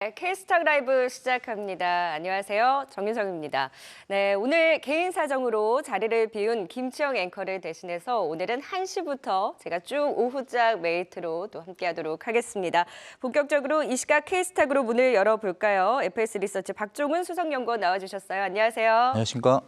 네, K스탁 라이브 시작합니다. 안녕하세요. 정윤성입니다. 네, 오늘 개인 사정으로 자리를 비운 김치영 앵커를 대신해서 오늘은 1시부터 제가 쭉 오후짝 메이트로 또 함께하도록 하겠습니다. 본격적으로 이 시각 K스탁으로 문을 열어볼까요? FS 리서치 박종훈 수석연구원 나와주셨어요. 안녕하세요. 안녕하십니까?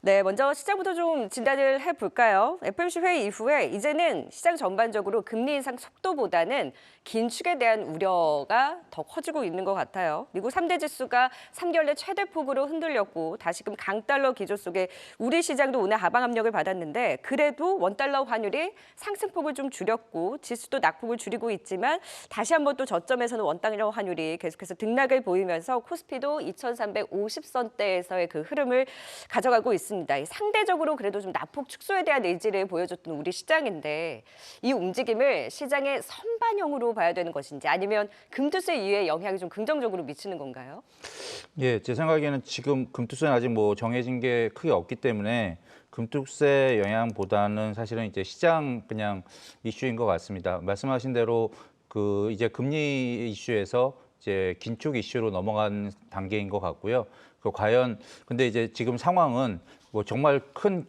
네, 먼저 시장부터 좀 진단을 해볼까요? FOMC 회의 이후에 이제는 시장 전반적으로 금리 인상 속도보다는 긴축에 대한 우려가 더 커지고 있는 것 같아요. 미국 3대 지수가 3개월 내 최대폭으로 흔들렸고 다시금 강달러 기조 속에 우리 시장도 오늘 하방 압력을 받았는데 그래도 원달러 환율이 상승폭을 좀 줄였고 지수도 낙폭을 줄이고 있지만 다시 한번 또 저점에서는 원달러 환율이 계속해서 등락을 보이면서 코스피도 2,350선대에서의 그 흐름을 가져가고 있습니다. 상대적으로 그래도 좀 낙폭 축소에 대한 의지를 보여줬던 우리 시장인데 이 움직임을 시장의 선반영으로 봐야 되는 것인지 아니면 금투세 이후에 영향이 좀 긍정적으로 미치는 건가요? 예, 제 생각에는 지금 금투세는 아직 뭐 정해진 게 크게 없기 때문에 금투세 영향보다는 사실은 이제 시장 그냥 이슈인 것 같습니다. 말씀하신 대로 그 이제 금리 이슈에서 이제 긴축 이슈로 넘어간 단계인 것 같고요. 그 과연 근데 이제 지금 상황은 뭐 정말 큰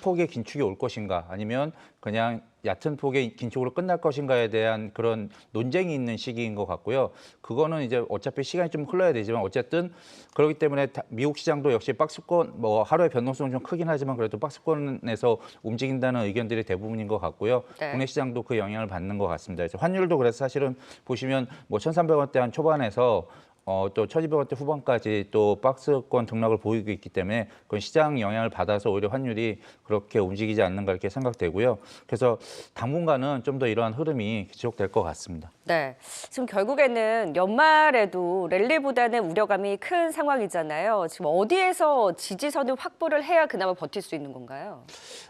폭의 긴축이 올 것인가 아니면 그냥 얕은 폭의 긴축으로 끝날 것인가에 대한 그런 논쟁이 있는 시기인 것 같고요. 그거는 이제 어차피 시간이 좀 흘러야 되지만 어쨌든 그렇기 때문에 미국 시장도 역시 박스권 뭐 하루의 변동성은 좀 크긴 하지만 그래도 박스권에서 움직인다는 의견들이 대부분인 것 같고요. 네. 국내 시장도 그 영향을 받는 것 같습니다. 환율도 그래서 사실은 보시면 뭐 1,300원대 한 초반에서 또 1,200원대 후반까지 또 박스권 등락을 보이고 있기 때문에 그건 시장 영향을 받아서 오히려 환율이 그렇게 움직이지 않는가 이렇게 생각되고요. 그래서 당분간은 좀 더 이러한 흐름이 지속될 것 같습니다. 네, 지금 결국에는 연말에도 랠리보다는 우려감이 큰 상황이잖아요. 지금 어디에서 지지선을 확보를 해야 그나마 버틸 수 있는 건가요?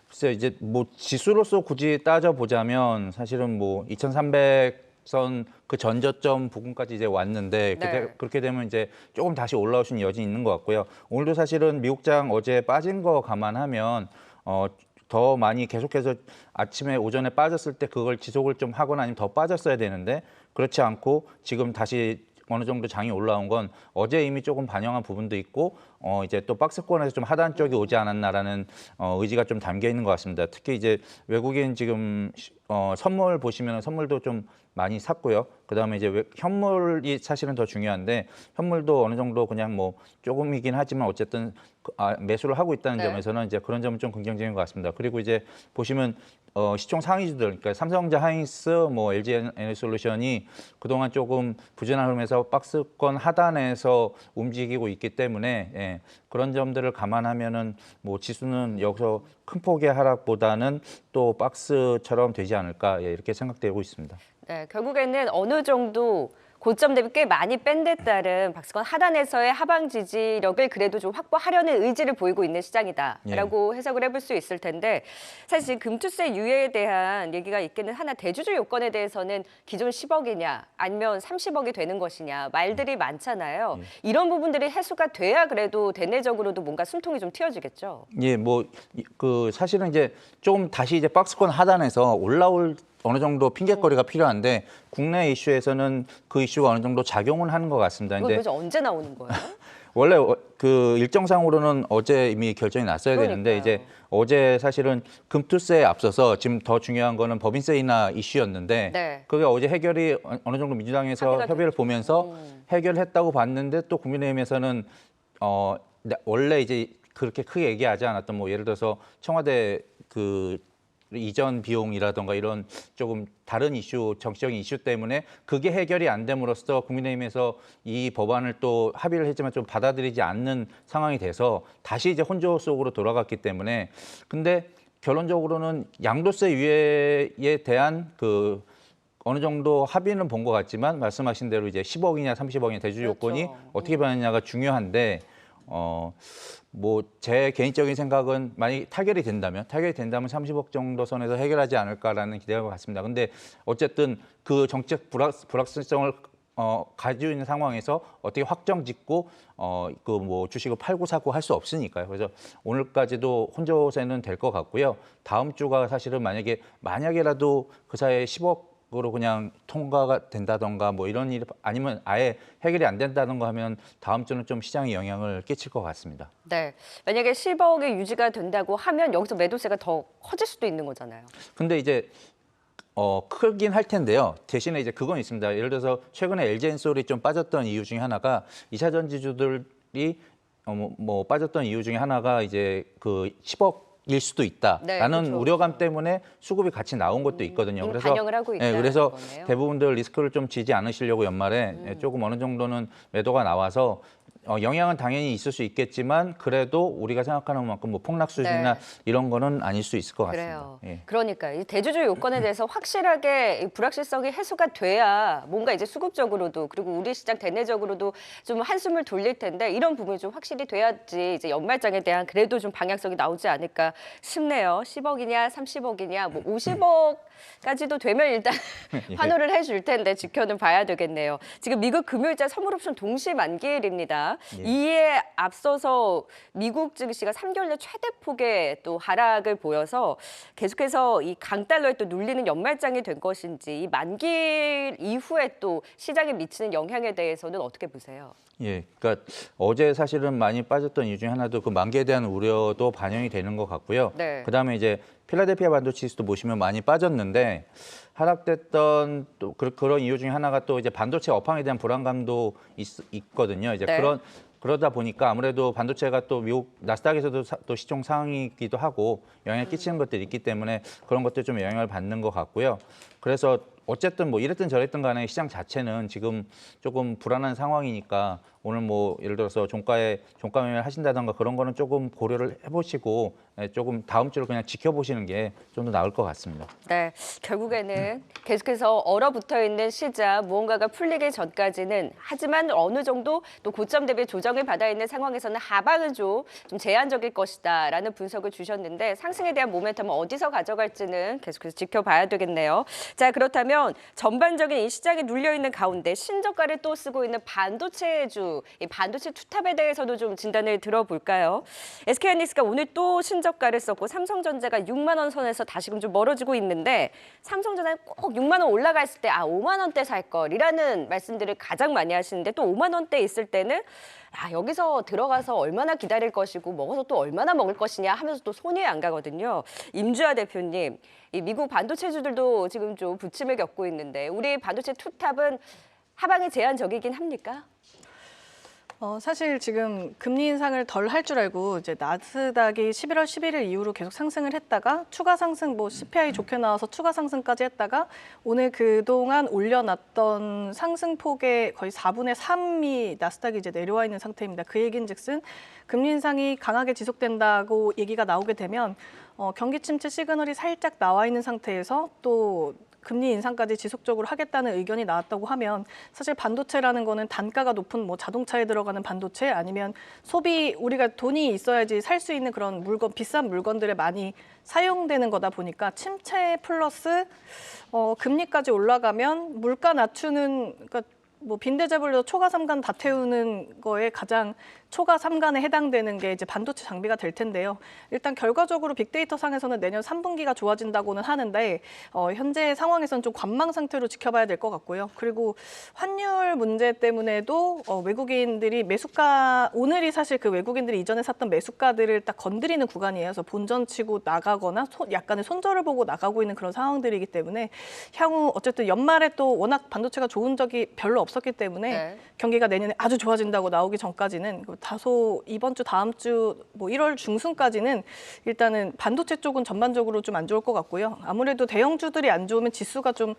글쎄요, 이제 뭐 지수로서 굳이 따져보자면 사실은 뭐 2,300선 그 전저점 부근까지 이제 왔는데 네. 그렇게 되면 이제 조금 다시 올라올 수 있는 여진이 있는 것 같고요. 오늘도 사실은 미국장 어제 빠진 거 감안하면 더 많이 계속해서 아침에 오전에 빠졌을 때 그걸 지속을 좀 하거나 아니면 더 빠졌어야 되는데 그렇지 않고 지금 다시 어느 정도 장이 올라온 건 어제 이미 조금 반영한 부분도 있고 이제 또 박스권에서 좀 하단 쪽이 오지 않았나라는 의지가 좀 담겨 있는 것 같습니다. 특히 이제 외국인 지금 선물 보시면 선물도 좀 많이 샀고요. 그다음에 이제 현물이 사실은 더 중요한데 현물도 어느 정도 그냥 뭐 조금이긴 하지만 어쨌든 매수를 하고 있다는 네. 점에서는 이제 그런 점은 좀 긍정적인 것 같습니다. 그리고 이제 보시면 시총 상위주들, 그러니까 삼성전자, 하이닉스, 뭐 LG 에너지솔루션이 그동안 조금 부진한 흐름에서 박스권 하단에서 움직이고 있기 때문에 예, 그런 점들을 감안하면은 뭐 지수는 여기서 큰 폭의 하락보다는 또 박스처럼 되지 않을까 예, 이렇게 생각되고 있습니다. 네, 결국에는 어느 정도 고점 대비 꽤 많이 뺀 데 따른 박스권 하단에서의 하방 지지력을 그래도 좀 확보하려는 의지를 보이고 있는 시장이다라고 해석을 해볼 수 있을 텐데 사실 지금 금투세 유예에 대한 얘기가 있기는 하나 대주주 요건에 대해서는 기존 10억이냐 아니면 30억이 되는 것이냐 말들이 많잖아요. 이런 부분들이 해소가 돼야 그래도 대내적으로도 뭔가 숨통이 좀 트여지겠죠. 예, 뭐 그 사실은 이제 좀 다시 이제 박스권 하단에서 올라올 어느 정도 핑계거리가 필요한데 국내 이슈에서는 그 이슈가 어느 정도 작용은 하는 것 같습니다. 이거 근데 도대체 언제 나오는 거예요? 원래 그 일정상으로는 어제 이미 결정이 났어야 되는데 그러니까요. 이제 어제 사실은 금투세에 앞서서 지금 더 중요한 거는 법인세 인하 이슈였는데 네. 그게 어제 해결이 어느 정도 민주당에서 합의가 협의를 보면서 음. 해결했다고 봤는데 또 국민의힘에서는 원래 이제 그렇게 크게 얘기하지 않았던 뭐 예를 들어서 청와대 그 이전 비용이라던가 이런 조금 다른 이슈, 정치적인 이슈 때문에 그게 해결이 안 됨으로써 국민의힘에서 이 법안을 또 합의를 했지만 좀 받아들이지 않는 상황이 돼서 다시 이제 혼조 속으로 돌아갔기 때문에 근데 결론적으로는 양도세 유예에 대한 그 어느 정도 합의는 본 것 같지만 말씀하신 대로 이제 10억이냐 30억이냐 대주주 요건이 그렇죠. 어떻게 변하느냐가 중요한데 뭐 제 개인적인 생각은 만약 타결이 된다면 30억 정도 선에서 해결하지 않을까라는 기대가 같습니다. 근데 어쨌든 그 정책 불확실성을 가지고 있는 상황에서 어떻게 확정 짓고 그 뭐 주식을 팔고 사고 할 수 없으니까요. 그래서 오늘까지도 혼조세는 될 것 같고요. 다음 주가 사실은 만약에라도 그 사이에 10억 으로 그냥 통과가 된다던가 뭐 이런 일 아니면 아예 해결이 안 된다던가 하면 다음 주는 좀 시장에 영향을 끼칠 것 같습니다. 네. 만약에 10억이 유지가 된다고 하면 여기서 매도세가 더 커질 수도 있는 거잖아요. 근데 이제 크긴 할 텐데요. 대신에 이제 그건 있습니다. 예를 들어서 최근에 LG엔솔이 좀 빠졌던 이유 중에 하나가 2차 전지주들이 뭐 빠졌던 이유 중에 하나가 이제 그 10억일 수도 있다라는 네, 그렇죠. 우려감 때문에 수급이 같이 나온 것도 있거든요. 이미 반영을 하고 있다는 그래서 거네요. 대부분들 리스크를 좀 지지 않으시려고 연말에 조금 어느 정도는 매도가 나와서 영향은 당연히 있을 수 있겠지만 그래도 우리가 생각하는 만큼 뭐 폭락 수준이나 네. 이런 거는 아닐 수 있을 것 같습니다. 그래요. 예. 그러니까 이 대주주 요건에 대해서 확실하게 이 불확실성이 해소가 돼야 뭔가 이제 수급적으로도 그리고 우리 시장 대내적으로도 좀 한숨을 돌릴 텐데 이런 부분이 좀 확실히 돼야지 이제 연말장에 대한 그래도 좀 방향성이 나오지 않을까 싶네요. 10억이냐 30억이냐 뭐 50억까지도 되면 일단 예. 환호를 해줄 텐데 지켜는 봐야 되겠네요. 지금 미국 금요일자 선물옵션 동시 만기일입니다. 예. 이에 앞서서 미국 증시가 3개월 내 최대 폭의 또 하락을 보여서 계속해서 이 강달러에 또 눌리는 연말장이 된 것인지 이 만기일 이후에 또 시장에 미치는 영향에 대해서는 어떻게 보세요? 예, 그러니까 어제 사실은 많이 빠졌던 이유 중에 하나도 그 만기에 대한 우려도 반영이 되는 것 같고요. 네. 그다음에 이제 필라델피아 반도체지수도 보시면 많이 빠졌는데 하락됐던 또 그런 이유 중에 하나가 또 이제 반도체 업황에 대한 불안감도 있거든요. 이제 네. 그러다 보니까 아무래도 반도체가 또 미국 나스닥에서도 또 시총 상위이기도 하고 영향을 끼치는 것들이 있기 때문에 그런 것들 좀 영향을 받는 것 같고요. 그래서 어쨌든 뭐 이랬든 저랬든 간에 시장 자체는 지금 조금 불안한 상황이니까 오늘 뭐 예를 들어서 종가 매매를 하신다던가 그런 거는 조금 고려를 해보시고 조금 다음 주를 그냥 지켜보시는 게 좀 더 나을 것 같습니다. 네, 결국에는 계속해서 얼어붙어 있는 시장 무언가가 풀리기 전까지는 하지만 어느 정도 또 고점 대비 조정을 받아 있는 상황에서는 하방은 좀 제한적일 것이다라는 분석을 주셨는데 상승에 대한 모멘텀은 어디서 가져갈지는 계속해서 지켜봐야 되겠네요. 자, 그렇다면 전반적인 이 시장에 눌려 있는 가운데 신저가를 또 쓰고 있는 반도체주, 이 반도체 투탑에 대해서도 좀 진단을 들어볼까요? SK하이닉스가 오늘 또 신저가를 썼고 삼성전자가 6만 원 선에서 다시금 좀 멀어지고 있는데 삼성전자는 꼭 6만 원 올라갔을 때 5만 원대 살 걸이라는 말씀들을 가장 많이 하시는데 또 5만 원대 있을 때는 여기서 들어가서 얼마나 기다릴 것이고 먹어서 또 얼마나 먹을 것이냐 하면서 또 손이 안 가거든요. 임주아 대표님, 이 미국 반도체주들도 지금 좀 부침을 겪고 있는데 우리 반도체 투탑은 하방이 제한적이긴 합니까? 사실 지금 금리 인상을 덜 할 줄 알고 이제 나스닥이 11월 11일 이후로 계속 상승을 했다가 추가 상승 뭐 CPI 좋게 나와서 추가 상승까지 했다가 오늘 그동안 올려놨던 상승폭의 거의 4분의 3이 나스닥이 이제 내려와 있는 상태입니다. 그 얘긴즉슨 금리 인상이 강하게 지속된다고 얘기가 나오게 되면 경기 침체 시그널이 살짝 나와 있는 상태에서 또 금리 인상까지 지속적으로 하겠다는 의견이 나왔다고 하면 사실 반도체라는 거는 단가가 높은 뭐 자동차에 들어가는 반도체 아니면 소비 우리가 돈이 있어야지 살 수 있는 그런 물건 비싼 물건들에 많이 사용되는 거다 보니까 침체 플러스 금리까지 올라가면 물가 낮추는 그러니까 뭐 빈대잡으려도 초과 삼간 다 태우는 거에 가장 초과 삼간에 해당되는 게 이제 반도체 장비가 될 텐데요. 일단 결과적으로 빅데이터 상에서는 내년 3분기가 좋아진다고는 하는데 현재 상황에서는 좀 관망 상태로 지켜봐야 될 것 같고요. 그리고 환율 문제 때문에도 외국인들이 매수가 오늘이 사실 그 외국인들이 이전에 샀던 매수가들을 딱 건드리는 구간이에요. 그래서 본전치고 나가거나 약간의 손절을 보고 나가고 있는 그런 상황들이기 때문에 향후 어쨌든 연말에 또 워낙 반도체가 좋은 적이 별로 없었기 때문에 네. 경기가 내년에 아주 좋아진다고 나오기 전까지는 다소 이번 주 다음 주 뭐 1월 중순까지는 일단은 반도체 쪽은 전반적으로 좀 안 좋을 것 같고요. 아무래도 대형주들이 안 좋으면 지수가 좀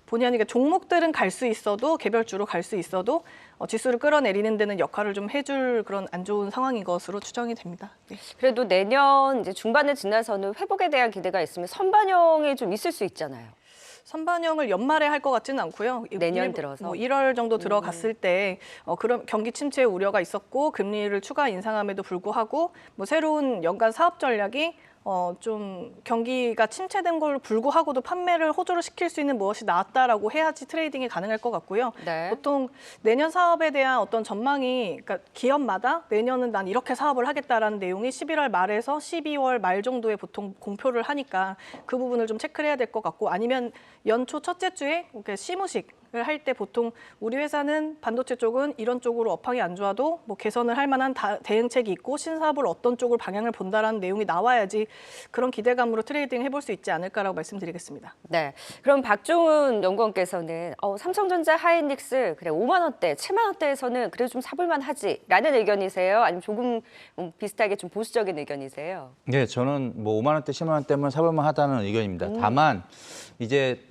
본의 아니게 종목들은 갈 수 있어도 개별주로 갈 수 있어도 지수를 끌어내리는 데는 역할을 좀 해줄 그런 안 좋은 상황인 것으로 추정이 됩니다. 네. 그래도 내년 이제 중반을 지나서는 회복에 대한 기대가 있으면 선반영이 좀 있을 수 있잖아요. 선반영을 연말에 할 것 같지는 않고요. 내년 들어서? 뭐 1월 정도 들어갔을 때 그런 경기 침체 우려가 있었고 금리를 추가 인상함에도 불구하고 뭐 새로운 연간 사업 전략이 좀 경기가 침체된 걸 불구하고도 판매를 호조를 시킬 수 있는 무엇이 나왔다라고 해야지 트레이딩이 가능할 것 같고요. 네. 보통 내년 사업에 대한 어떤 전망이 그러니까 기업마다 내년은 난 이렇게 사업을 하겠다라는 내용이 11월 말에서 12월 말 정도에 보통 공표를 하니까 그 부분을 좀 체크를 해야 될 것 같고 아니면 연초 첫째 주에 이렇게 시무식 을 할 때 보통 우리 회사는 반도체 쪽은 이런 쪽으로 업황이 안 좋아도 뭐 개선을 할 만한 대응책이 있고 신사업을 어떤 쪽으로 방향을 본다라는 내용이 나와야지 그런 기대감으로 트레이딩 해볼 수 있지 않을까라고 말씀드리겠습니다. 네. 그럼 박종훈 연구원께서는 삼성전자 하이닉스 그래 5만 원대, 7만 원대에서는 그래도 좀 사볼만 하지라는 의견이세요? 아니면 조금 비슷하게 좀 보수적인 의견이세요? 네, 저는 뭐 5만 원대, 10만 원대면 사볼만 하다는 의견입니다. 다만 이제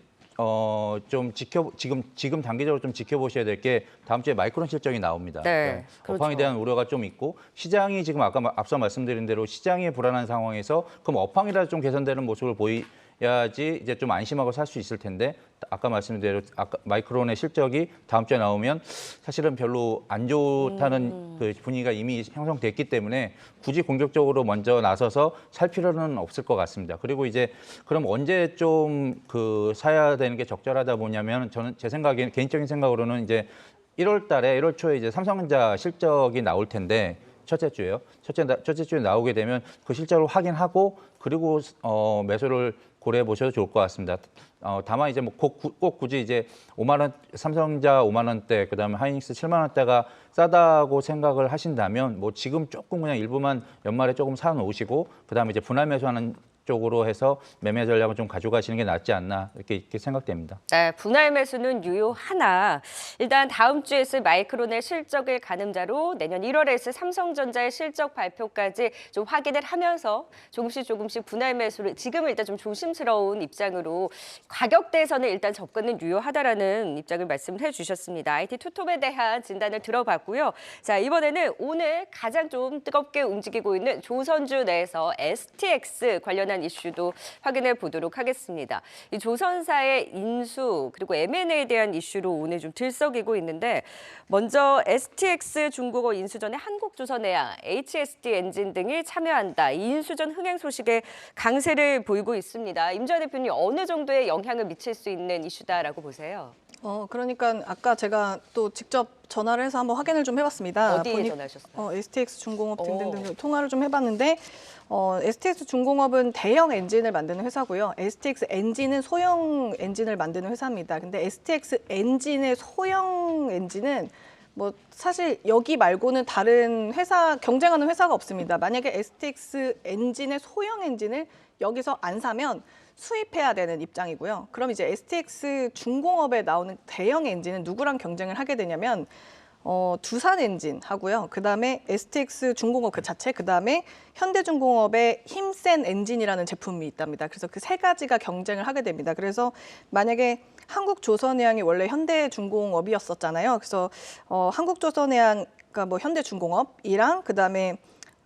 좀 지금 단기적으로 좀 지켜보셔야 될 게 다음 주에 마이크론 실적이 나옵니다. 네, 그러니까 업황에 대한 우려가 좀 있고 시장이 지금 아까 앞서 말씀드린 대로 시장이 불안한 상황에서 그럼 업황이라도 좀 개선되는 모습을 보여야지 이제 좀 안심하고 살 수 있을 텐데 아까 말씀드린 대로 아까 마이크론의 실적이 다음 주에 나오면 사실은 별로 안 좋다는 그 분위기가 이미 형성됐기 때문에 굳이 공격적으로 먼저 나서서 살 필요는 없을 것 같습니다. 그리고 이제 그럼 언제 좀 그 사야 되는 게 적절하다 보냐면 저는 제 생각에 개인적인 생각으로는 이제 1월 초에 이제 삼성전자 실적이 나올 텐데 첫째 주에요. 첫째 주에 나오게 되면 그 실적을 확인하고 그리고 매수를 고려해 보셔도 좋을 것 같습니다. 다만 이제 뭐 꼭 굳이 이제 5만 원 삼성전자 5만 원대 그다음에 하이닉스 7만 원대가 싸다고 생각을 하신다면 뭐 지금 조금 그냥 일부만 연말에 조금 사 놓으시고 그다음에 이제 분할 매수하는 쪽으로 해서 매매 전략을 좀 가져가시는 게 낫지 않나 이렇게 생각됩니다. 네, 분할 매수는 유효하나 일단 다음 주에 있을 마이크론의 실적을 가늠자로 내년 1월에 있을 삼성전자의 실적 발표까지 좀 확인을 하면서 조금씩 분할 매수를 지금은 일단 좀 조심스러운 입장으로 가격대에서는 일단 접근은 유효하다라는 입장을 말씀을 해주셨습니다. IT 투톱에 대한 진단을 들어봤고요. 자, 이번에는 오늘 가장 좀 뜨겁게 움직이고 있는 조선주 내에서 STX 관련한 이슈도 확인해 보도록 하겠습니다. 이 조선사의 인수 그리고 M&A에 대한 이슈로 오늘 좀 들썩이고 있는데 먼저 STX 중국어 인수전에 한국조선해양, HSD 엔진 등이 참여한다. 이 인수전 흥행 소식에 강세를 보이고 있습니다. 임주환 대표님 어느 정도의 영향을 미칠 수 있는 이슈다라고 보세요? 그러니까 아까 제가 또 직접 전화를 해서 한번 확인을 좀 해봤습니다. 어디에 전화하셨어요? STX 중공업 등등등 통화를 좀 해봤는데 STX 중공업은 대형 엔진을 만드는 회사고요. STX 엔진은 소형 엔진을 만드는 회사입니다. 근데 STX 엔진의 소형 엔진은 뭐 사실 여기 말고는 다른 회사 경쟁하는 회사가 없습니다. 만약에 STX 엔진의 소형 엔진을 여기서 안 사면 수입해야 되는 입장이고요. 그럼 이제 STX 중공업에 나오는 대형 엔진은 누구랑 경쟁을 하게 되냐면 두산 엔진 하고요. 그다음에 STX 중공업 그 자체, 그다음에 현대중공업의 힘센 엔진이라는 제품이 있답니다. 그래서 그 세 가지가 경쟁을 하게 됩니다. 그래서 만약에 한국조선해양이 원래 현대중공업이었었잖아요. 그래서 한국조선해양 그러니까 뭐 현대중공업이랑 그다음에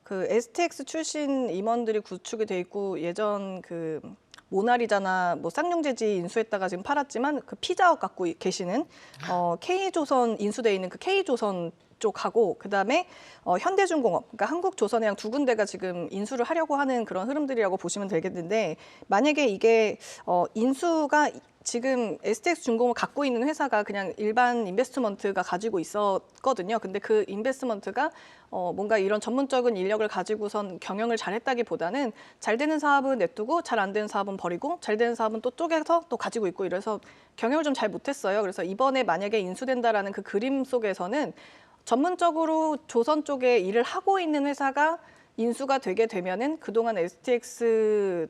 그 STX 출신 임원들이 구축이 돼 있고 예전 그 모나리자나 뭐 쌍용재지 인수했다가 지금 팔았지만 그 피자업 갖고 계시는 K조선 인수돼 있는 그 K조선 쪽하고 그다음에 현대중공업 그러니까 한국조선해양 두 군데가 지금 인수를 하려고 하는 그런 흐름들이라고 보시면 되겠는데 만약에 이게 인수가 지금 STX 중공업 갖고 있는 회사가 그냥 일반 인베스트먼트가 가지고 있었거든요. 근데 그 인베스트먼트가 뭔가 이런 전문적인 인력을 가지고선 경영을 잘했다기보다는 잘 되는 사업은 냅두고 잘 안 되는 사업은 버리고 잘 되는 사업은 또 쪼개서 또 가지고 있고 이래서 경영을 좀 잘 못했어요. 그래서 이번에 만약에 인수된다라는 그 그림 속에서는 전문적으로 조선 쪽에 일을 하고 있는 회사가 인수가 되게 되면은 그동안 STX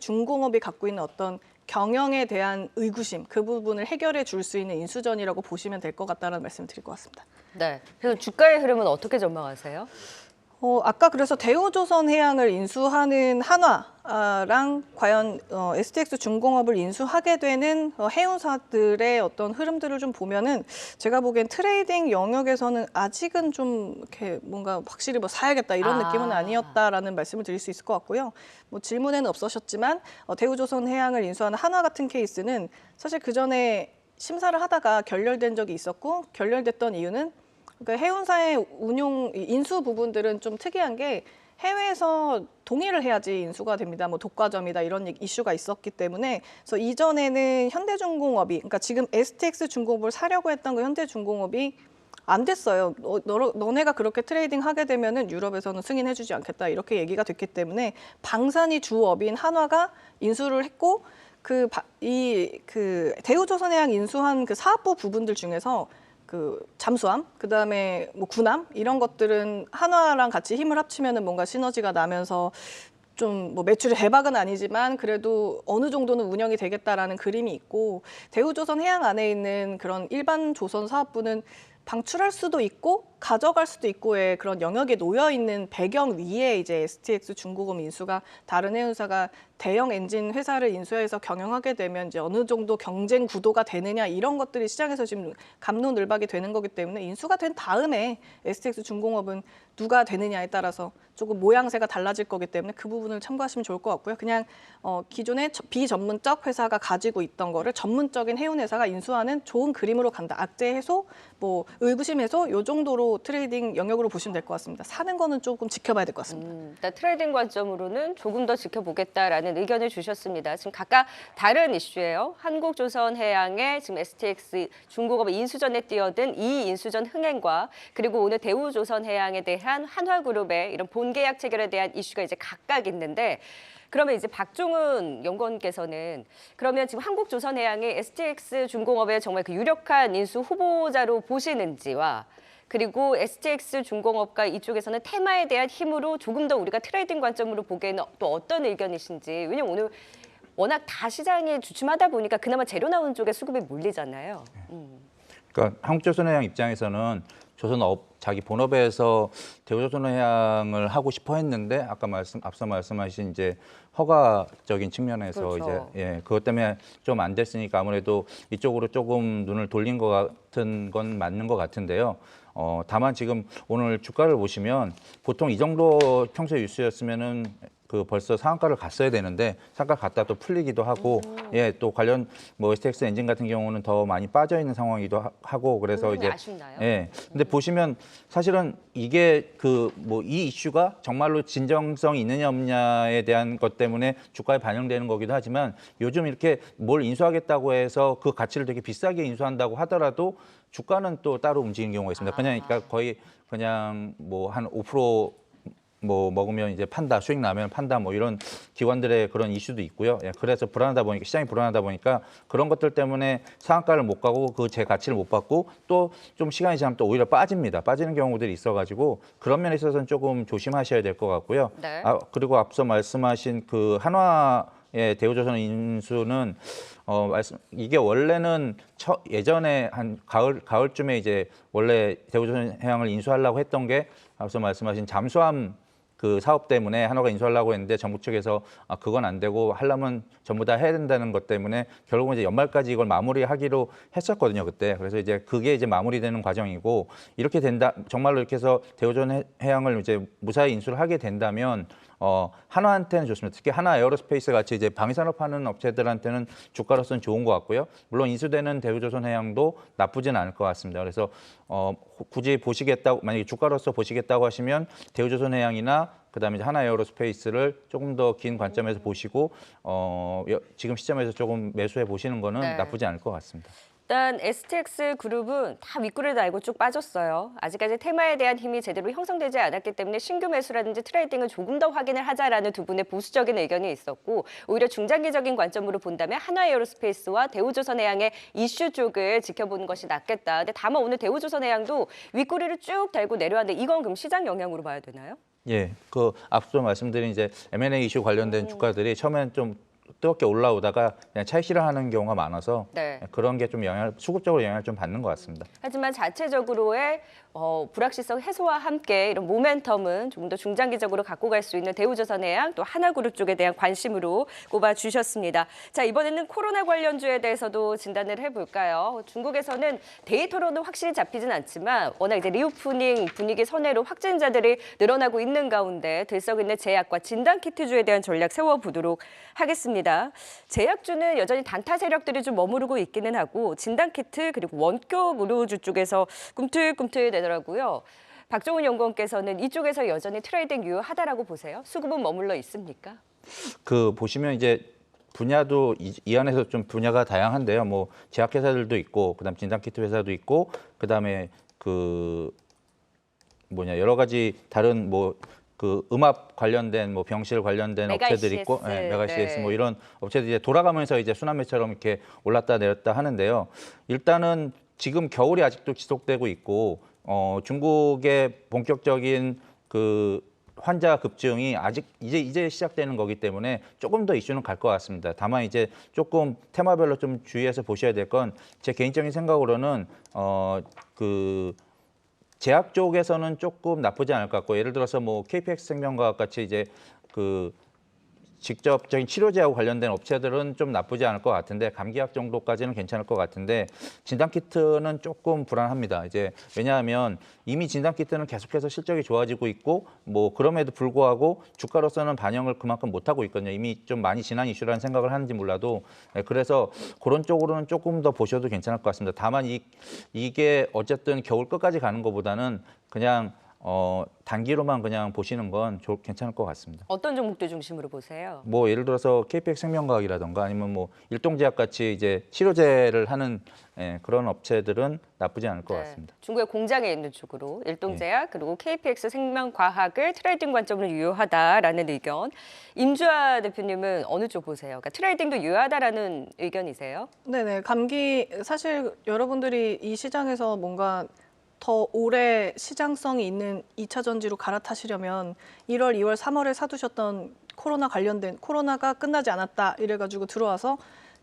중공업이 갖고 있는 어떤 경영에 대한 의구심 그 부분을 해결해 줄 수 있는 인수전이라고 보시면 될 것 같다는 말씀을 드릴 것 같습니다. 네. 그래서 주가의 흐름은 어떻게 전망하세요? 아까 그래서 대우조선해양을 인수하는 한화랑 과연 STX 중공업을 인수하게 되는 해운사들의 어떤 흐름들을 좀 보면은 제가 보기엔 트레이딩 영역에서는 아직은 좀 이렇게 뭔가 확실히 뭐 사야겠다 이런 느낌은 아니었다라는 말씀을 드릴 수 있을 것 같고요. 뭐 질문에는 없으셨지만 대우조선해양을 인수하는 한화 같은 케이스는 사실 그 전에 심사를 하다가 결렬된 적이 있었고 결렬됐던 이유는 그러니까 해운사의 운용 인수 부분들은 좀 특이한 게 해외에서 동의를 해야지 인수가 됩니다. 뭐 독과점이다 이런 이슈가 있었기 때문에 그래서 이전에는 현대중공업이 그러니까 지금 STX 중공업을 사려고 했던 그 현대중공업이 안 됐어요. 너네가 그렇게 트레이딩 하게 되면은 유럽에서는 승인해주지 않겠다 이렇게 얘기가 됐기 때문에 방산이 주업인 한화가 인수를 했고 그 대우조선해양 인수한 그 사업부 부분들 중에서 그 잠수함, 그다음에 뭐 군함 이런 것들은 한화랑 같이 힘을 합치면은 뭔가 시너지가 나면서 좀 뭐 매출의 대박은 아니지만 그래도 어느 정도는 운영이 되겠다라는 그림이 있고 대우조선 해양 안에 있는 그런 일반 조선 사업부는 방출할 수도 있고 가져갈 수도 있고의 그런 영역에 놓여 있는 배경 위에 이제 STX 중공업 인수가 다른 해운사가 대형 엔진 회사를 인수해서 경영하게 되면 이제 어느 정도 경쟁 구도가 되느냐 이런 것들이 시장에서 지금 갑론을박이 되는 거기 때문에 인수가 된 다음에 STX 중공업은 누가 되느냐에 따라서 조금 모양새가 달라질 거기 때문에 그 부분을 참고하시면 좋을 것 같고요. 그냥 기존의 비전문적 회사가 가지고 있던 거를 전문적인 해운 회사가 인수하는 좋은 그림으로 간다. 악재 해소, 뭐 의구심 해소 요 정도로 트레이딩 영역으로 보시면 될 것 같습니다. 사는 거는 조금 지켜봐야 될 것 같습니다. 일단 트레이딩 관점으로는 조금 더 지켜보겠다라는 의견을 주셨습니다. 지금 각각 다른 이슈예요. 한국조선해양의 지금 STX 중공업의 인수전에 뛰어든 이 인수전 흥행과 그리고 오늘 대우조선해양에 대한 한화그룹의 이런 본계약 체결에 대한 이슈가 이제 각각 있는데 그러면 이제 박종훈 연구원께서는 그러면 지금 한국조선해양의 STX 중공업의 정말 그 유력한 인수 후보자로 보시는지와 그리고 STX 중공업과 이쪽에서는 테마에 대한 힘으로 조금 더 우리가 트레이딩 관점으로 보기에는 또 어떤 의견이신지. 왜냐면 오늘 워낙 다 시장이 주춤하다 보니까 그나마 재료 나오는 쪽에 수급이 몰리잖아요. 그러니까 한국조선해양 입장에서는 자기 본업에서 대우조선해양을 하고 싶어 했는데 앞서 말씀하신 이제 허가적인 측면에서 그렇죠. 이제 그것 때문에 좀 안 됐으니까 아무래도 이쪽으로 조금 눈을 돌린 것 같은 건 맞는 것 같은데요. 다만 지금 오늘 주가를 보시면 보통 이 정도 평소에 뉴스였으면은 그 벌써 상한가를 갔어야 되는데 상한가 갔다 또 풀리기도 하고 또 관련 뭐 STX 엔진 같은 경우는 더 많이 빠져 있는 상황이기도 하고 그래서 이제 아쉽나요? 근데 보시면 사실은 이게 이 이슈가 정말로 진정성이 있느냐 없느냐에 대한 것 때문에 주가에 반영되는 거기도 하지만 요즘 이렇게 뭘 인수하겠다고 해서 그 가치를 되게 비싸게 인수한다고 하더라도 주가는 또 따로 움직이는 경우가 있습니다. 그러니까 거의 그냥 뭐 한 5% 뭐 먹으면 이제 판다, 수익 나면 판다, 뭐 이런 기관들의 그런 이슈도 있고요. 그래서 시장이 불안하다 보니까 그런 것들 때문에 상한가를 못 가고 그 제 가치를 못 받고 또 좀 시간이 지나면 또 오히려 빠지는 경우들이 있어가지고 그런 면에 있어서는 조금 조심하셔야 될 것 같고요. 네. 그리고 앞서 말씀하신 그 한화의 대우조선 인수는 이게 원래는 예전에 한 가을쯤에 이제 원래 대우조선해양을 인수하려고 했던 게 앞서 말씀하신 잠수함 그 사업 때문에 한화가 인수하려고 했는데 정부 측에서 그건 안 되고 하려면 전부 다 해야 된다는 것 때문에 결국은 이제 연말까지 이걸 마무리하기로 했었거든요 그때. 그래서 이제 그게 이제 마무리되는 과정이고 이렇게 정말로 이렇게 해서 대우조선해양을 이제 무사히 인수를 하게 된다면 한화한테는 좋습니다. 특히 하나 에어로스페이스 같이 이제 방위산업하는 업체들한테는 주가로서는 좋은 것 같고요. 물론 인수되는 대우조선해양도 나쁘진 않을 것 같습니다. 그래서 굳이 만약에 주가로서 보시겠다고 하시면 대우조선해양이나 그다음에 이제 하나 에어로스페이스를 조금 더 긴 관점에서 보시고 지금 시점에서 조금 매수해 보시는 거는 네. 나쁘지 않을 것 같습니다. 일단 STX 그룹은 다 윗꼬리를 달고 쭉 빠졌어요. 아직까지 테마에 대한 힘이 제대로 형성되지 않았기 때문에 신규 매수라든지 트레이딩을 조금 더 확인을 하자라는 두 분의 보수적인 의견이 있었고 오히려 중장기적인 관점으로 본다면 하나에어로스페이스와 대우조선해양의 이슈 쪽을 지켜보는 것이 낫겠다. 근데 다만 오늘 대우조선해양도 윗꼬리를 쭉 달고 내려왔는데 이건 그럼 시장 영향으로 봐야 되나요? 그 앞서 말씀드린 이제 M&A 이슈 관련된 주가들이 처음엔 좀 뜨겁게 올라오다가 그냥 차익 실현하는 경우가 많아서 네. 그런 게 좀 수급적으로 영향을 좀 받는 것 같습니다. 하지만 자체적으로의 불확실성 해소와 함께 이런 모멘텀은 조금 더 중장기적으로 갖고 갈 수 있는 대우조선해양 또 하나그룹 쪽에 대한 관심으로 꼽아주셨습니다. 자, 이번에는 코로나 관련주에 대해서도 진단을 해볼까요? 중국에서는 데이터로는 확실히 잡히진 않지만 워낙 이제 리오프닝 분위기 선회로 확진자들이 늘어나고 있는 가운데 들썩 있는 제약과 진단키트주에 대한 전략 세워보도록 하겠습니다. 제약주는 여전히 단타 세력들이 좀 머무르고 있기는 하고 진단키트 그리고 원격 의료주 쪽에서 꿈틀꿈틀 되더라고요. 박종훈 연구원께서는 이쪽에서 여전히 트레이딩 유효하다라고 보세요? 수급은 머물러 있습니까? 그 보시면 이제 분야도 이 안에서 좀 분야가 다양한데요. 뭐 제약회사들도 있고, 그다음 진단키트 회사도 있고, 그다음에 그 여러 가지 다른 뭐 그 음압 관련된 뭐 병실 관련된 메가 업체들이 있고, CS, 메가 CS 네. 뭐 이런 업체들이 이제 돌아가면서 이제 순환매처럼 이렇게 올랐다 내렸다 하는데요. 일단은 지금 겨울이 아직도 지속되고 있고, 중국의 본격적인 그 환자 급증이 아직 이제 시작되는 거기 때문에 조금 더 이슈는 갈 것 같습니다. 다만 이제 조금 테마별로 좀 주의해서 보셔야 될 건 제 개인적인 생각으로는 그 제약 쪽에서는 조금 나쁘지 않을 것 같고, 예를 들어서 뭐 KPX 생명과학 같이 이제 그 직접적인 치료제하고 관련된 업체들은 좀 나쁘지 않을 것 같은데, 감기약 정도까지는 괜찮을 것 같은데 진단키트는 조금 불안합니다. 이제 왜냐하면 이미 진단키트는 계속해서 실적이 좋아지고 있고, 뭐 그럼에도 불구하고 주가로서는 반영을 그만큼 못 하고 있거든요. 이미 좀 많이 지난 이슈라는 생각을 하는지 몰라도, 그래서 그런 쪽으로는 조금 더 보셔도 괜찮을 것 같습니다. 다만 이게 어쨌든 겨울 끝까지 가는 것보다는 그냥 단기로만 그냥 보시는 건 괜찮을 것 같습니다. 어떤 종목들 중심으로 보세요? 뭐 예를 들어서 KPX 생명과학이라던가 아니면 뭐 일동제약 같이 이제 치료제를 하는 그런 업체들은 나쁘지 않을 것 같습니다. 중국의 공장에 있는 쪽으로 일동제약 그리고 KPX 생명과학을 트레이딩 관점으로 유효하다라는 의견. 임주아 대표님은 어느 쪽 보세요? 그러니까 트레이딩도 유효하다라는 의견이세요? 네네. 감기 사실 여러분들이 이 시장에서 뭔가 더 오래 시장성이 있는 2차 전지로 갈아타시려면 1월, 2월, 3월에 사두셨던 코로나 관련된 코로나가 끝나지 않았다 이래가지고 들어와서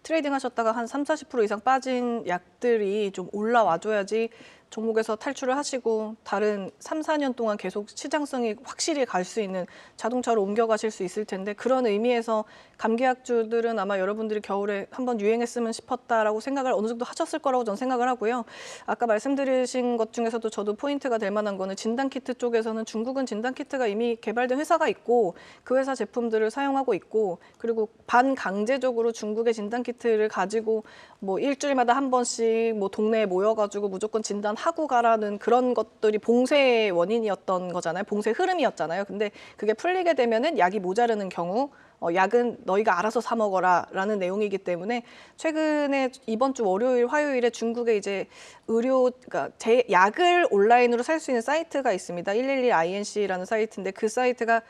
트레이딩 하셨다가 한 30~40% 이상 빠진 약들이 좀 올라와줘야지 종목에서 탈출을 하시고 다른 3~4년 동안 계속 시장성이 확실히 갈 수 있는 자동차로 옮겨가실 수 있을 텐데, 그런 의미에서 감기약주들은 아마 여러분들이 겨울에 한번 유행했으면 싶었다라고 생각을 어느 정도 하셨을 거라고 저는 생각을 하고요. 아까 말씀드리신 것 중에서도 저도 포인트가 될 만한 거는 진단키트 쪽에서는 중국은 진단키트가 이미 개발된 회사가 있고 그 회사 제품들을 사용하고 있고, 그리고 반강제적으로 중국의 진단키트를 가지고 뭐 일주일마다 한 번씩 뭐 동네에 모여가지고 무조건 진단하고 가라는 그런 것들이 봉쇄의 원인이었던 거잖아요. 봉쇄 흐름이었잖아요. 근데 그게 풀리게 되면은 약이 모자르는 경우 약은 너희가 알아서 사 먹어라라는 내용이기 때문에, 최근에 이번 주 월요일, 화요일에 중국에 이제 그러니까 약을 온라인으로 살 수 있는 사이트가 있습니다. 111INC라는 사이트인데 그 사이트가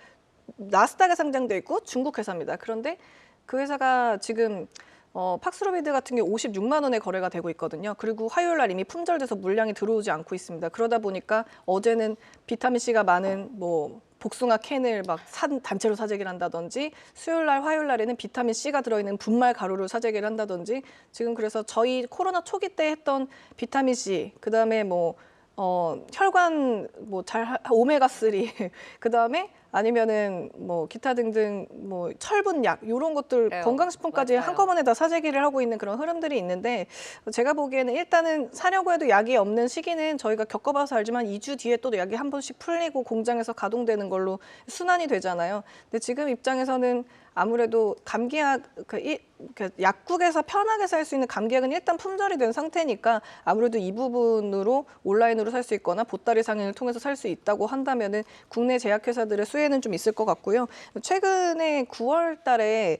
나스닥에 상장돼 있고 중국 회사입니다. 그런데 그 회사가 지금 팍스로비드 같은 게 56만 원에 거래가 되고 있거든요. 그리고 화요일 날 이미 품절돼서 물량이 들어오지 않고 있습니다. 그러다 보니까 어제는 비타민 C가 많은 뭐 복숭아 캔을 막 단체로 사재기를 한다든지, 수요일 날, 화요일 날에는 비타민 C가 들어있는 분말 가루를 사재기를 한다든지, 지금 그래서 저희 코로나 초기 때 했던 비타민 C, 그다음에 뭐 혈관 뭐 오메가3 그다음에 아니면은 뭐 기타 등등 뭐 철분약 이런 것들 네, 건강식품까지 맞아요. 한꺼번에 다 사재기를 하고 있는 그런 흐름들이 있는데, 제가 보기에는 일단은 사려고 해도 약이 없는 시기는 저희가 겪어봐서 알지만 2주 뒤에 또 약이 한 번씩 풀리고 공장에서 가동되는 걸로 순환이 되잖아요. 근데 지금 입장에서는 아무래도 감기약 약국에서 편하게 살 수 있는 감기약은 일단 품절이 된 상태니까 아무래도 이 부분으로 온라인으로 살 수 있거나 보따리 상인을 통해서 살 수 있다고 한다면은 국내 제약회사들의 수혜는 좀 있을 것 같고요. 최근에 9월 달에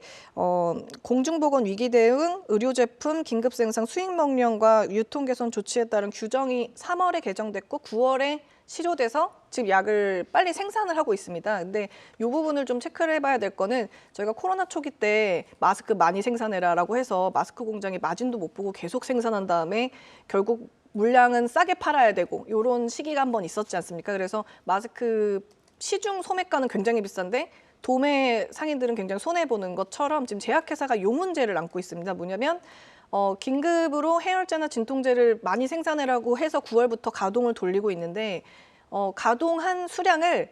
공중보건 위기 대응, 의료제품 긴급 생산 수익 명령과 유통 개선 조치에 따른 규정이 3월에 개정됐고 9월에 실효돼서 지금 약을 빨리 생산을 하고 있습니다. 근데 이 부분을 좀 체크를 해봐야 될 거는, 저희가 코로나 초기 때 마스크 많이 생산해라라고 해서 마스크 공장이 마진도 못 보고 계속 생산한 다음에 결국 물량은 싸게 팔아야 되고 이런 시기가 한번 있었지 않습니까? 그래서 마스크 시중 소매가는 굉장히 비싼데 도매 상인들은 굉장히 손해보는 것처럼 지금 제약회사가 이 문제를 안고 있습니다. 뭐냐면 긴급으로 해열제나 진통제를 많이 생산해라고 해서 9월부터 가동을 돌리고 있는데, 가동한 수량을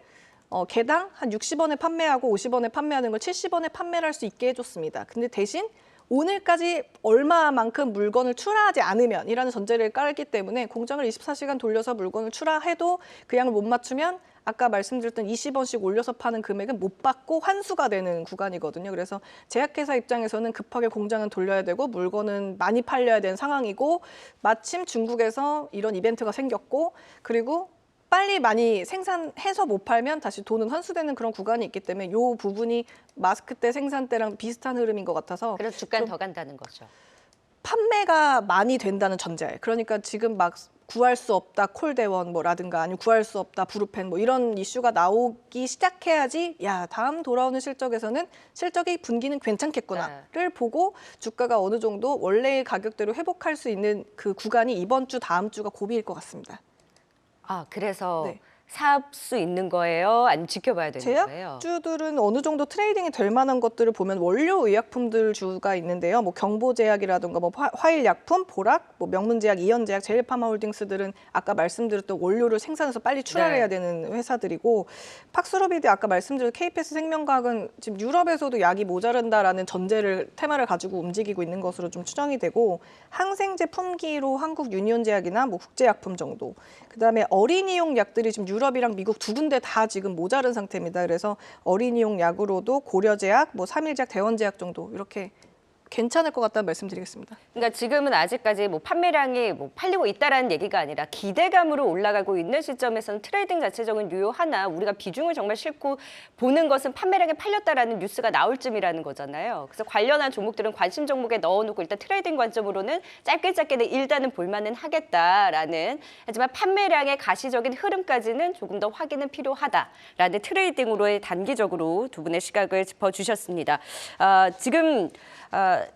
개당 한 60원에 판매하고 50원에 판매하는 걸 70원에 판매를 할 수 있게 해줬습니다. 근데 대신 오늘까지 얼마만큼 물건을 출하하지 않으면 이라는 전제를 깔기 때문에 공장을 24시간 돌려서 물건을 출하해도 그 양을 못 맞추면 아까 말씀드렸던 20원씩 올려서 파는 금액은 못 받고 환수가 되는 구간이거든요. 그래서 제약회사 입장에서는 급하게 공장은 돌려야 되고 물건은 많이 팔려야 되는 상황이고, 마침 중국에서 이런 이벤트가 생겼고, 그리고 빨리 많이 생산해서 못 팔면 다시 돈은 환수되는 그런 구간이 있기 때문에 이 부분이 마스크 때 생산 때랑 비슷한 흐름인 것 같아서 그래서 주가는 더 간다는 거죠. 판매가 많이 된다는 전제에 그러니까 지금 막 구할 수 없다 콜대원 뭐라든가 아니면 구할 수 없다 부르펜 뭐 이런 이슈가 나오기 시작해야지 야 다음 돌아오는 실적에서는 실적이 분기는 괜찮겠구나를 보고 주가가 어느 정도 원래의 가격대로 회복할 수 있는 그 구간이 이번 주 다음 주가 고비일 것 같습니다. 아, 그래서 네. 살 수 있는 거예요? 아니면 지켜봐야 되는 거예요? 제약주들은 어느 정도 트레이딩이 될 만한 것들을 보면 원료 의약품들 주가 있는데요. 뭐 경보제약이라든가 뭐 화일약품, 보락, 뭐 명문제약, 이연제약, 제일파마홀딩스들은 아까 말씀드렸던 원료를 생산해서 빨리 출하해야 되는 회사들이고 팍스로비드 아까 말씀드린 KPS 생명과학은 지금 유럽에서도 약이 모자란다라는 전제를 테마를 가지고 움직이고 있는 것으로 좀 추정이 되고 항생제 품기로 한국 유니온제약이나 뭐 국제약품 정도. 그다음에 어린이용 약들이 지금 유럽이랑 미국 두 군데 다 지금 모자른 상태입니다. 그래서 어린이용 약으로도 고려제약, 뭐 삼일제약, 대원제약 정도 이렇게 괜찮을 것 같다는 말씀드리겠습니다. 그러니까 지금은 아직까지 뭐 판매량이 뭐 팔리고 있다라는 얘기가 아니라 기대감으로 올라가고 있는 시점에서는 트레이딩 자체적인 유효하나 우리가 비중을 정말 싣고 보는 것은 판매량이 팔렸다라는 뉴스가 나올 쯤이라는 거잖아요. 그래서 관련한 종목들은 관심 종목에 넣어놓고 일단 트레이딩 관점으로는 짧게 일단은 볼만은 하겠다라는 하지만 판매량의 가시적인 흐름까지는 조금 더 확인은 필요하다라는 트레이딩으로의 단기적으로 두 분의 시각을 짚어주셨습니다. 지금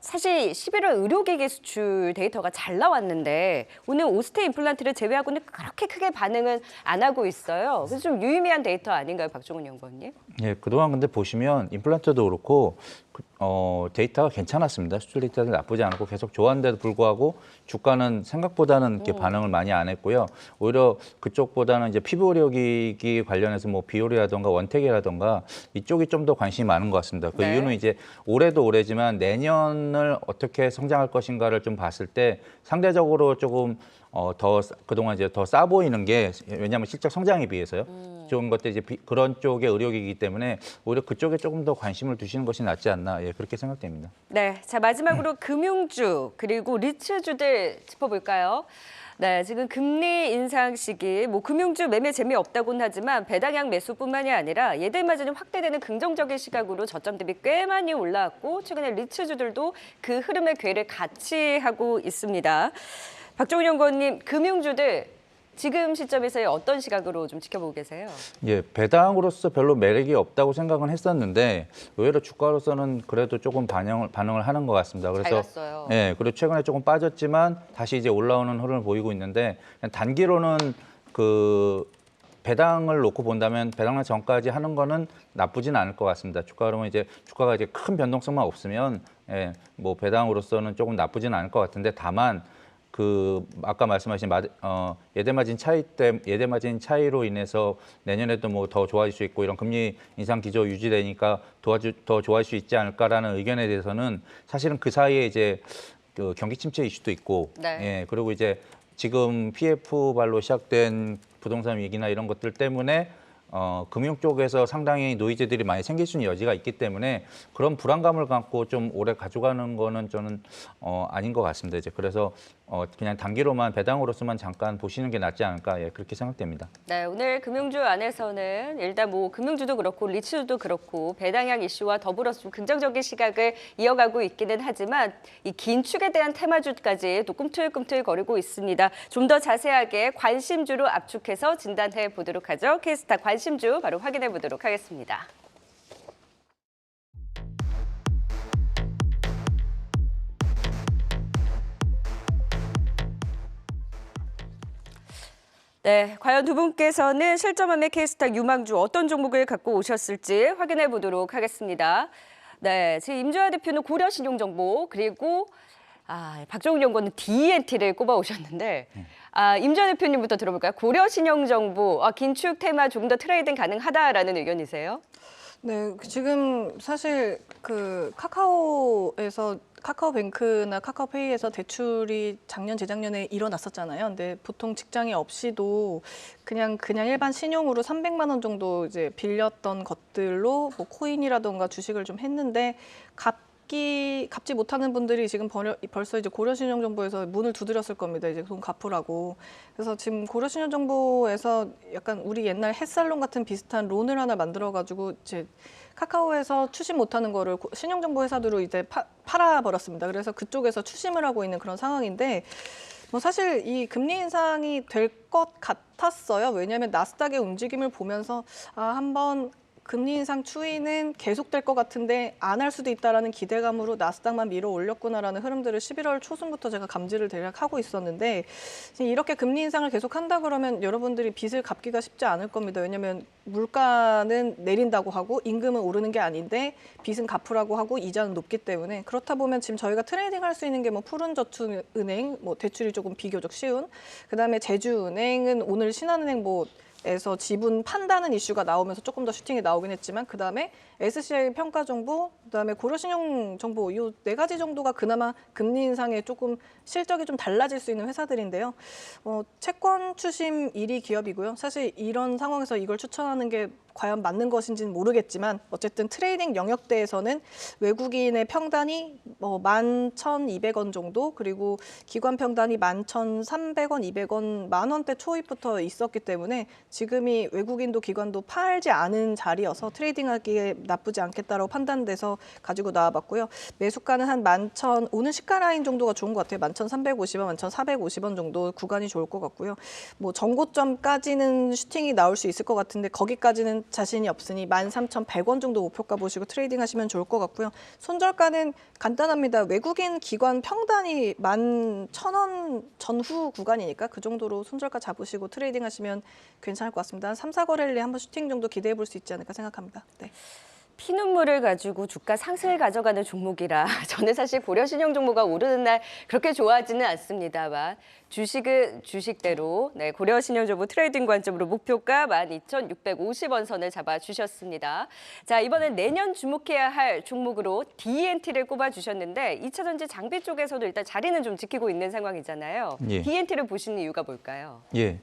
사실 11월 의료기기 수출 데이터가 잘 나왔는데 오늘 오스테 임플란트를 제외하고는 그렇게 크게 반응은 안 하고 있어요. 그래서 좀 유의미한 데이터 아닌가요, 박종훈 연구원님? 예, 그동안 근데 보시면 임플란트도 그렇고 데이터가 괜찮았습니다. 수출 데이터도 나쁘지 않고 계속 좋았는데도 불구하고 주가는 생각보다는 이렇게 반응을 많이 안 했고요. 오히려 그쪽보다는 이제 피부 의료기기 관련해서 뭐 비오리라든가 원택이라든가 이쪽이 좀 더 관심이 많은 것 같습니다. 그 네. 이유는 이제 올해도 올해지만 내년을 어떻게 성장할 것인가를 좀 봤을 때 상대적으로 조금 그동안 이제 더 싸 보이는 게 왜냐하면 실적 성장에 비해서요. 좋은 것들 이제 그런 쪽의 의료기기 때문에 오히려 그쪽에 조금 더 관심을 두시는 것이 낫지 않나 예, 그렇게 생각됩니다. 네, 자 마지막으로 금융주 그리고 리츠주들 짚어볼까요? 네, 지금 금리 인상 시기 뭐 금융주 매매 재미없다고는 하지만 배당량 매수뿐만이 아니라 예대 마진이 확대되는 긍정적인 시각으로 저점 대비 꽤 많이 올라왔고 최근에 리츠주들도 그 흐름의 궤를 같이 하고 있습니다. 박종훈 연구원님, 금융주들 지금 시점에서의 어떤 시각으로 좀 지켜보고 계세요? 예, 배당으로서 별로 매력이 없다고 생각은 했었는데 의외로 주가로서는 그래도 조금 반응을 하는 것 같습니다. 잘 그래서 갔어요. 예, 그리고 최근에 조금 빠졌지만 다시 이제 올라오는 흐름을 보이고 있는데 그냥 단기로는 그 배당을 놓고 본다면 배당량 전까지 하는 거는 나쁘진 않을 것 같습니다. 그러면 이제 주가가 이제 큰 변동성만 없으면 예, 뭐 배당으로서는 조금 나쁘진 않을 것 같은데 다만 그 아까 말씀하신 예대 마진 차이로 인해서 내년에도 뭐 더 좋아질 수 있고 이런 금리 인상 기조 유지되니까 더 좋아질 수 있지 않을까라는 의견에 대해서는 사실은 그 사이에 이제 그 경기 침체 이슈도 있고 네. 예, 그리고 이제 지금 PF 발로 시작된 부동산 위기나 이런 것들 때문에 금융 쪽에서 상당히 노이즈들이 많이 생길 수 있는 여지가 있기 때문에 그런 불안감을 갖고 좀 오래 가져가는 거는 저는 아닌 것 같습니다. 이제 그래서 그냥 단기로만 배당으로서만 잠깐 보시는 게 낫지 않을까 예, 그렇게 생각됩니다. 네, 오늘 금융주 안에서는 일단 뭐 금융주도 그렇고 리츠도 그렇고 배당량 이슈와 더불어서 좀 긍정적인 시각을 이어가고 있기는 하지만 이 긴축에 대한 테마주까지 또 꿈틀꿈틀 거리고 있습니다. 좀 더 자세하게 관심주로 압축해서 진단해 보도록 하죠. K스타 관심주 바로 확인해 보도록 하겠습니다. 네, 과연 두 분께서는 실점함의 K스타 유망주 어떤 종목을 갖고 오셨을지 확인해 보도록 하겠습니다. 네, 지금 임주환 대표는 고려신용정보 그리고 박종훈 연구원은 D&T를 꼽아 오셨는데 임주환 대표님부터 들어볼까요? 고려신용정보 긴축 테마 좀 더 트레이딩 가능하다라는 의견이세요? 네, 지금 사실 그 카카오뱅크나 카카오페이에서 대출이 작년, 재작년에 일어났었잖아요. 근데 보통 직장이 없이도 그냥 일반 신용으로 300만 원 정도 이제 빌렸던 것들로 뭐 코인이라던가 주식을 좀 했는데 갚지 못하는 분들이 지금 벌써 이제 고려신용정보에서 문을 두드렸을 겁니다. 이제 돈 갚으라고. 그래서 지금 고려신용정보에서 약간 우리 옛날 햇살론 같은 비슷한 론을 하나 만들어가지고 이제 카카오에서 추심 못하는 거를 신용정보 회사들로 이제 팔아버렸습니다. 그래서 그쪽에서 추심을 하고 있는 그런 상황인데 뭐 사실 이 금리 인상이 될 것 같았어요. 왜냐하면 나스닥의 움직임을 보면서 한번 금리 인상 추이는 계속될 것 같은데 안 할 수도 있다라는 기대감으로 나스닥만 밀어 올렸구나라는 흐름들을 11월 초순부터 제가 감지를 대략 하고 있었는데 이렇게 금리 인상을 계속한다 그러면 여러분들이 빚을 갚기가 쉽지 않을 겁니다. 왜냐하면 물가는 내린다고 하고 임금은 오르는 게 아닌데 빚은 갚으라고 하고 이자는 높기 때문에 그렇다 보면 지금 저희가 트레이딩 할 수 있는 게 뭐 푸른저축은행 뭐 대출이 조금 비교적 쉬운 그다음에 제주은행은 오늘 신한은행 에서 지분 판다는 이슈가 나오면서 조금 더 슈팅이 나오긴 했지만 그다음에 SCI 평가 정보, 그다음에 고려신용 정보 이 네 가지 정도가 그나마 금리 인상에 조금 실적이 좀 달라질 수 있는 회사들인데요. 채권 추심 1위 기업이고요. 사실 이런 상황에서 이걸 추천하는 게 과연 맞는 것인지는 모르겠지만 어쨌든 트레이딩 영역대에서는 외국인의 평단이 11,200원 정도 그리고 기관 평단이 11,300원, 200원, 만 원대 초입부터 있었기 때문에 지금이 외국인도 기관도 팔지 않은 자리여서 트레이딩하기에 나쁘지 않겠다라고 판단돼서 가지고 나와봤고요. 매수가는 한 11,000 오늘 시가 라인 정도가 좋은 것 같아요. 11,350원, 11,450원 정도 구간이 좋을 것 같고요. 뭐 정고점까지는 슈팅이 나올 수 있을 것 같은데 거기까지는 자신이 없으니 13,100원 정도 목표가 보시고 트레이딩 하시면 좋을 것 같고요. 손절가는 간단합니다. 외국인 기관 평단이 11,000원 전후 구간이니까 그 정도로 손절가 잡으시고 트레이딩 하시면 괜찮을 것 같습니다. 한 3, 4거래일에 한번 슈팅 정도 기대해 볼 수 있지 않을까 생각합니다. 네. 피눈물을 가지고 주가 상승을 가져가는 종목이라 저는 사실 고려신용정보가 오르는 날 그렇게 좋아하지는 않습니다만 주식은 주식대로 고려신용정보 트레이딩 관점으로 목표가 12,650원 선을 잡아주셨습니다. 자, 이번엔 내년 주목해야 할 종목으로 D&T를 꼽아주셨는데 2차전지 장비 쪽에서도 일단 자리는 좀 지키고 있는 상황이잖아요. 예. D&T를 보시는 이유가 뭘까요? 예,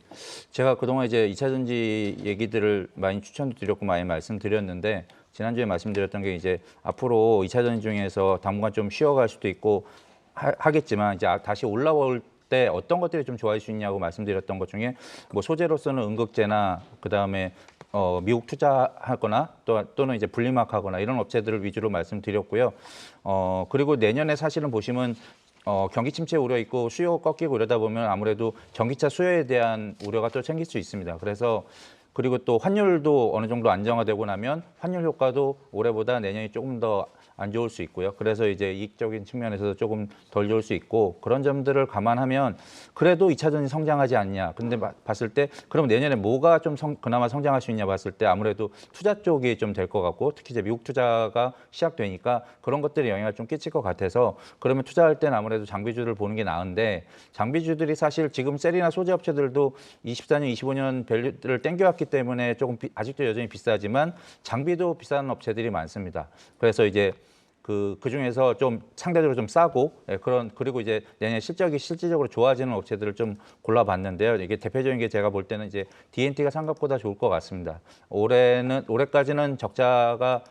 제가 그동안 이제 2차전지 얘기들을 많이 추천드렸고 많이 말씀드렸는데 지난주에 말씀드렸던 게 이제 앞으로 2차전지 중에서 당분간 좀 쉬어갈 수도 있고 하겠지만 이제 다시 올라올 때 어떤 것들이 좀 좋아질 수 있냐고 말씀드렸던 것 중에 뭐 소재로서는 음극재나 그다음에 미국 투자하거나 또는 이제 분리막하거나 이런 업체들을 위주로 말씀드렸고요. 그리고 내년에 사실은 보시면 경기 침체 우려 있고 수요 꺾이고 이러다 보면 아무래도 전기차 수요에 대한 우려가 또 생길 수 있습니다. 그래서 그리고 또 환율도 어느 정도 안정화되고 나면 환율 효과도 올해보다 내년이 조금 더 안 좋을 수 있고요. 그래서 이제 이익적인 측면에서도 조금 덜 좋을 수 있고 그런 점들을 감안하면 그래도 2차전지 성장하지 않냐. 근데 봤을 때 그럼 내년에 뭐가 좀 그나마 성장할 수 있냐 봤을 때 아무래도 투자 쪽이 좀 될 것 같고 특히 이제 미국 투자가 시작되니까 그런 것들이 영향을 좀 끼칠 것 같아서 그러면 투자할 때는 아무래도 장비주를 보는 게 나은데 장비주들이 사실 지금 셀이나 소재 업체들도 24년, 25년 밸류를 땡겨왔기 때문에 조금 아직도 여전히 비싸지만 장비도 비싼 업체들이 많습니다. 그래서 이제 그 중에서 좀 상대적으로 좀 싸고 그리고 이제 내년 실적이 실질적으로 좋아지는 업체들을 좀 골라봤는데요. 이게 대표적인 게 제가 볼 때는 이제 D&T가 생각보다 좋을 것 같습니다. 올해까지는 적자가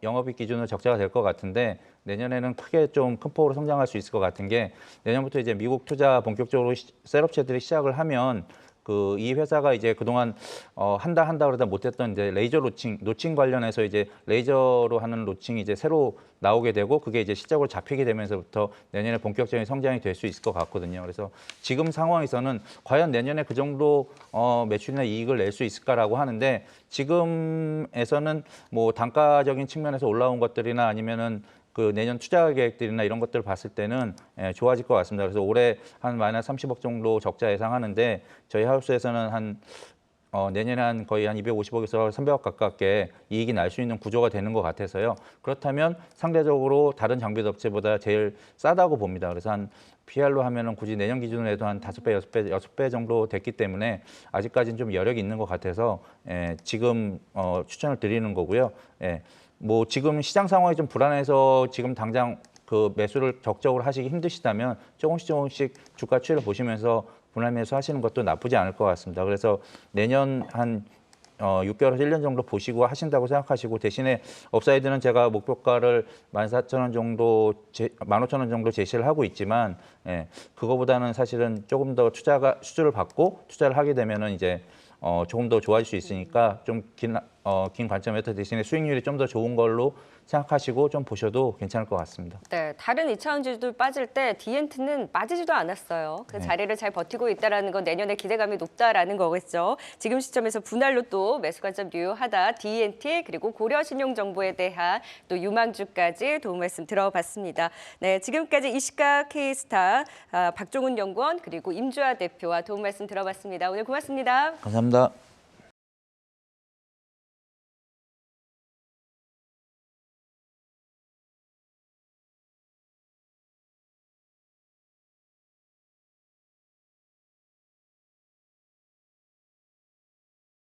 영업이익 기준으로 적자가 될 것 같은데 내년에는 크게 좀 큰 폭으로 성장할 수 있을 것 같은 게 내년부터 이제 미국 투자 본격적으로 셀업체들이 시작을 하면 이 회사가 이제 그동안 한다 그러다 못했던 이제 레이저 노칭 관련해서 이제 레이저로 하는 노칭이 이제 새로 나오게 되고 그게 이제 실적으로 잡히게 되면서부터 내년에 본격적인 성장이 될 수 있을 것 같거든요. 그래서 지금 상황에서는 과연 내년에 그 정도 매출이나 이익을 낼 수 있을까라고 하는데 지금에서는 뭐 단가적인 측면에서 올라온 것들이나 아니면은 그 내년 투자 계획들이나 이런 것들을 봤을 때는 좋아질 것 같습니다. 그래서 올해 한 마이너스 30억 정도 적자 예상하는데 저희 하우스에서는 내년에 거의 한 250억에서 300억 가깝게 이익이 날 수 있는 구조가 되는 것 같아서요. 그렇다면 상대적으로 다른 장비 업체보다 제일 싸다고 봅니다. 그래서 한 PR로 하면은 굳이 내년 기준으로 해도 한 5배, 6배 정도 됐기 때문에 아직까지는 좀 여력이 있는 것 같아서 지금 추천을 드리는 거고요. 뭐 지금 시장 상황이 좀 불안해서 지금 당장 그 매수를 적극적으로 하시기 힘드시다면 조금씩 주가 추이를 보시면서 분할 매수 하시는 것도 나쁘지 않을 것 같습니다. 그래서 내년 한 6개월에서 1년 정도 보시고 하신다고 생각하시고 대신에 업사이드는 제가 목표가를 14,000원 정도, 15,000원 정도 제시를 하고 있지만 예, 그거보다는 사실은 조금 더 수주를 받고 투자를 하게 되면은 이제 조금 더 좋아질 수 있으니까 좀 긴 관점에서 대신에 수익률이 좀 더 좋은 걸로 생각하시고 좀 보셔도 괜찮을 것 같습니다. 네, 다른 2차원 주들 빠질 때 디엔트는 빠지지도 않았어요. 그 네. 자리를 잘 버티고 있다는 건 내년에 기대감이 높다라는 거겠죠. 지금 시점에서 분할로 또 매수 관점 유효하다. 디엔트 그리고 고려신용정보에 대한 또 유망주까지 도움 말씀 들어봤습니다. 네, 지금까지 이시카 K스타 박종훈 연구원 그리고 임주아 대표와 도움 말씀 들어봤습니다. 오늘 고맙습니다. 감사합니다.